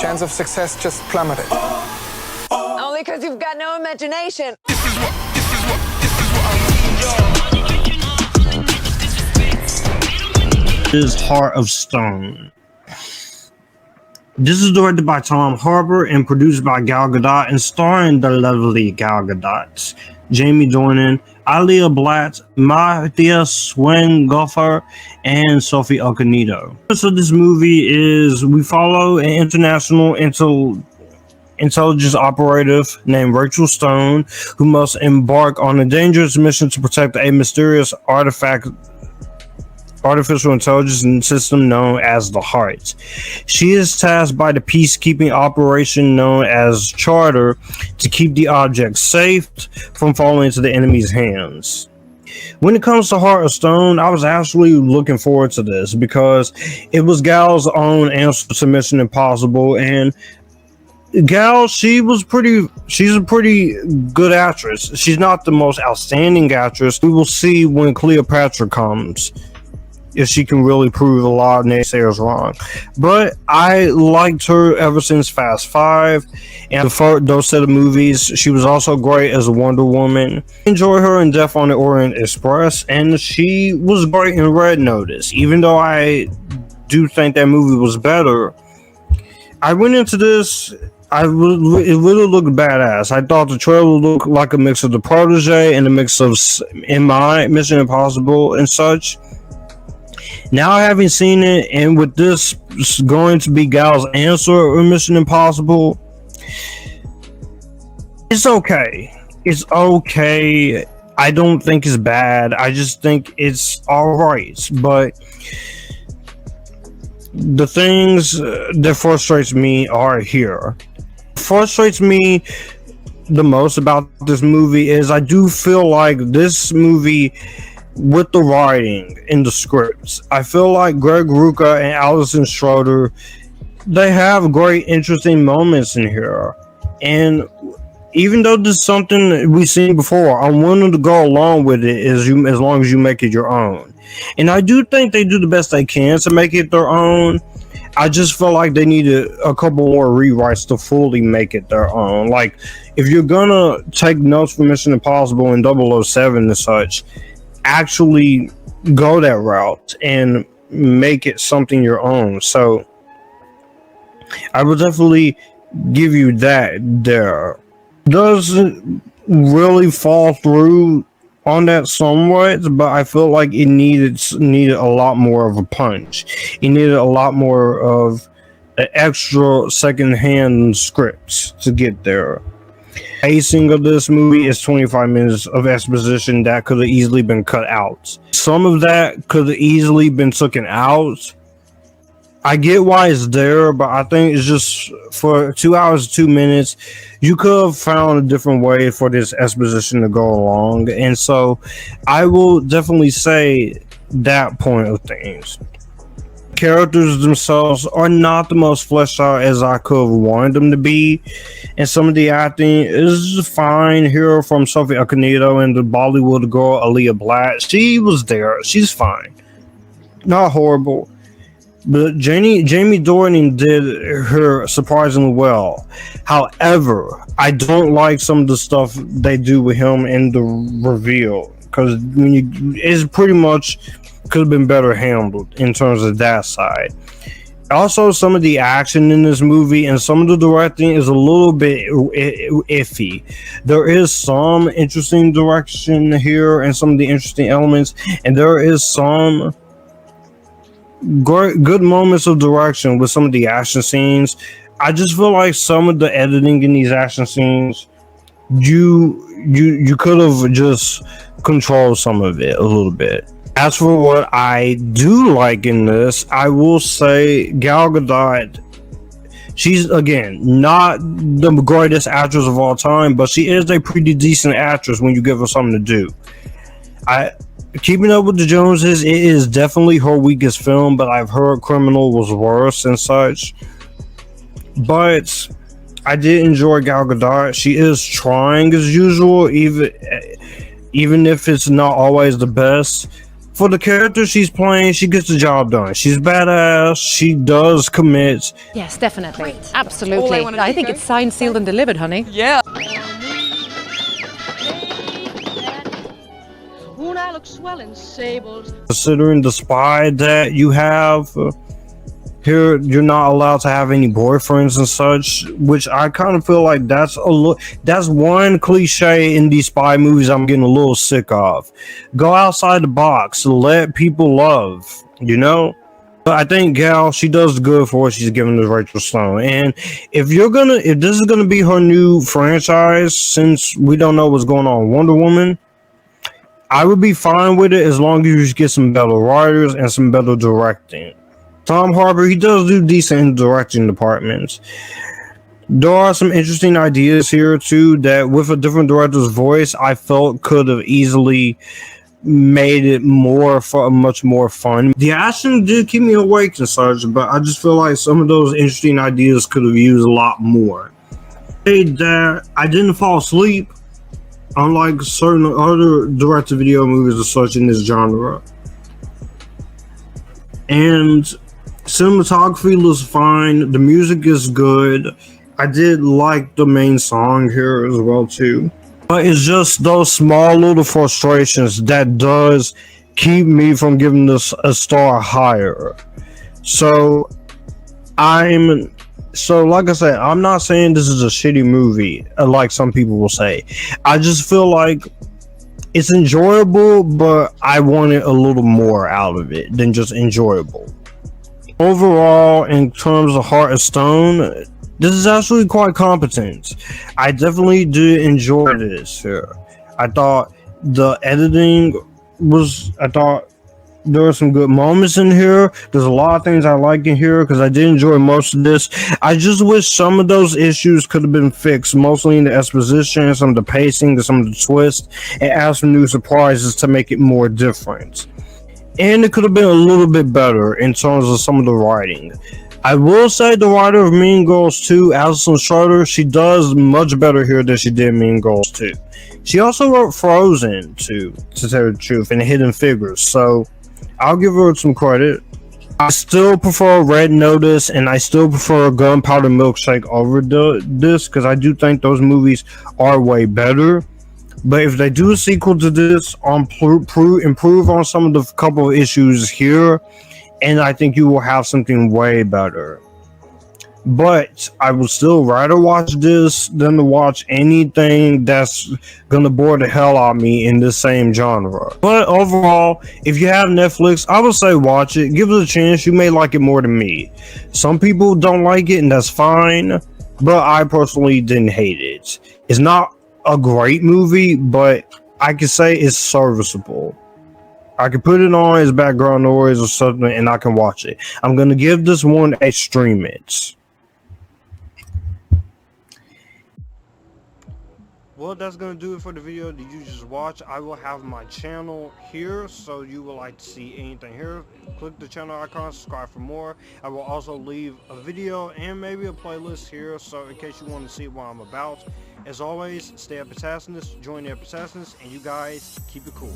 chance of success just plummeted. Only because you've got no imagination. Is Heart of Stone. This is directed by Tom Harper and produced by Gal Gadot and starring the lovely Gal Gadot, Jamie Dornan, Alia Bhatt, Matthias Schweighöfer, and Sophie Okonedo. So this movie is, we follow an international intelligence operative named Rachel Stone, who must embark on a dangerous mission to protect a mysterious artificial intelligence system known as the Heart. She is tasked by the peacekeeping operation known as Charter to keep the object safe from falling into the enemy's hands. When it comes to Heart of Stone, I was actually looking forward to this because it was Gal's own answer to Mission Impossible, and Gal, she's a pretty good actress. She's not the most outstanding actress. We will see when Cleopatra comes if she can really prove a lot of naysayers wrong. But I liked her ever since Fast 5 and those set of movies. She was also great as a Wonder Woman. I enjoy her in Death on the Orient Express, and she was great in Red Notice. Even though I do think that movie was better, I went into this, it really looked badass. I thought the trailer looked like a mix of The Protege and a mix of Mission Impossible and such. Now, having seen it, and with this going to be Gal's answer in Mission Impossible, it's okay. It's okay. I don't think it's bad. I just think it's alright. But the things that frustrates me are here. Frustrates me the most about this movie is I do feel like this movie, with the writing in the scripts, I feel like Greg Rucka and Allison Schroeder, they have great interesting moments in here, and even though this is something we've seen before, I'm willing to go along with it as long as you make it your own. And I do think they do the best they can to make it their own. I just feel like they needed a couple more rewrites to fully make it their own. Like, if you're gonna take notes from Mission Impossible and 007 and such, actually go that route and make it something your own. So I would definitely give you that there. Doesn't really fall through on that somewhat, but I feel like it needed a lot more of a punch. It needed a lot more of an extra second-hand scripts to get there. Pacing of this movie is 25 minutes of exposition that could have easily been cut out. Some of that could have easily been taken out. I get why it's there, but I think it's just for 2 hours, 2 minutes, you could have found a different way for this exposition to go along. And so I will definitely say that point of things. Characters themselves are not the most fleshed out as I could have wanted them to be, and some of the acting is fine here from Sophie Okonedo and the Bollywood girl Alia Bhatt. She was there, she's fine, not horrible, but Jamie Dornan did her surprisingly well. However, I don't like some of the stuff they do with him in the reveal, because it's pretty much could have been better handled in terms of that side. Also, some of the action in this movie and some of the directing is a little bit iffy. There is some interesting direction here and some of the interesting elements, and there is some good moments of direction with some of the action scenes. I just feel like some of the editing in these action scenes, you could have just controlled some of it a little bit. As for what I do like in this, I will say Gal Gadot, she's, again, not the greatest actress of all time, but she is a pretty decent actress when you give her something to do. Keeping Up with the Joneses, it is definitely her weakest film, but I've heard Criminal was worse and such. But I did enjoy Gal Gadot. She is trying as usual, even if it's not always the best. For the character she's playing, she gets the job done. She's badass. She does commit. Yes, definitely. Great. Absolutely. All I wanna I do, think guys. it's signed, sealed, and delivered, honey. Yeah. Won't I look swell in sables? Considering the spy that you have here, you're not allowed to have any boyfriends and such, which I kind of feel like that's that's one cliche in these spy movies I'm getting a little sick of. Go outside the box, let people love, you know. But I think Gal, she does good for what she's giving to Rachel Stone. And if this is gonna be her new franchise, since we don't know what's going on with Wonder Woman, I would be fine with it as long as you get some better writers and some better directing. Tom Harper, he does do decent in directing departments. There are some interesting ideas here too that with a different director's voice, I felt could have easily made it much more fun. The action did keep me awake and such, but I just feel like some of those interesting ideas could have used a lot more. That I didn't fall asleep, unlike certain other direct-to-video movies or such in this genre. And cinematography looks fine. The music is good. I did like the main song here as well too. But it's just those small little frustrations that does keep me from giving this a star higher. So like I said, I'm not saying this is a shitty movie, like some people will say. I just feel like it's enjoyable, but I wanted a little more out of it than just enjoyable. Overall, in terms of Heart of Stone, this is actually quite competent. I definitely did enjoy this here. I thought the editing there were some good moments in here. There's a lot of things I like in here because I did enjoy most of this. I just wish some of those issues could have been fixed, mostly in the exposition, some of the pacing, some of the twists, and add some new surprises to make it more different. And it could have been a little bit better in terms of some of the writing. I will say the writer of Mean Girls 2, Allison Schroeder, she does much better here than she did Mean Girls 2. She also wrote Frozen 2, to tell the truth, and Hidden Figures, so I'll give her some credit. I still prefer Red Notice, and I still prefer Gunpowder Milkshake over this, because I do think those movies are way better. But if they do a sequel to this, improve on some of the couple of issues here, and I think you will have something way better. But I would still rather watch this than to watch anything that's gonna bore the hell out of me in this same genre. But overall, if you have Netflix, I would say watch it. Give it a chance. You may like it more than me. Some people don't like it, and that's fine. But I personally didn't hate it. It's not a great movie, but I can say it's serviceable. I can put it on as background noise or something, and I can watch it. I'm gonna give this one a stream it. Well, that's gonna do it for the video that you just watched. I will have my channel here, so you will like to see anything here. Click the channel icon, subscribe for more. I will also leave a video and maybe a playlist here, so in case you want to see what I'm about. As always, stay Epictasticness, join the Epictasticness, and you guys keep it cool.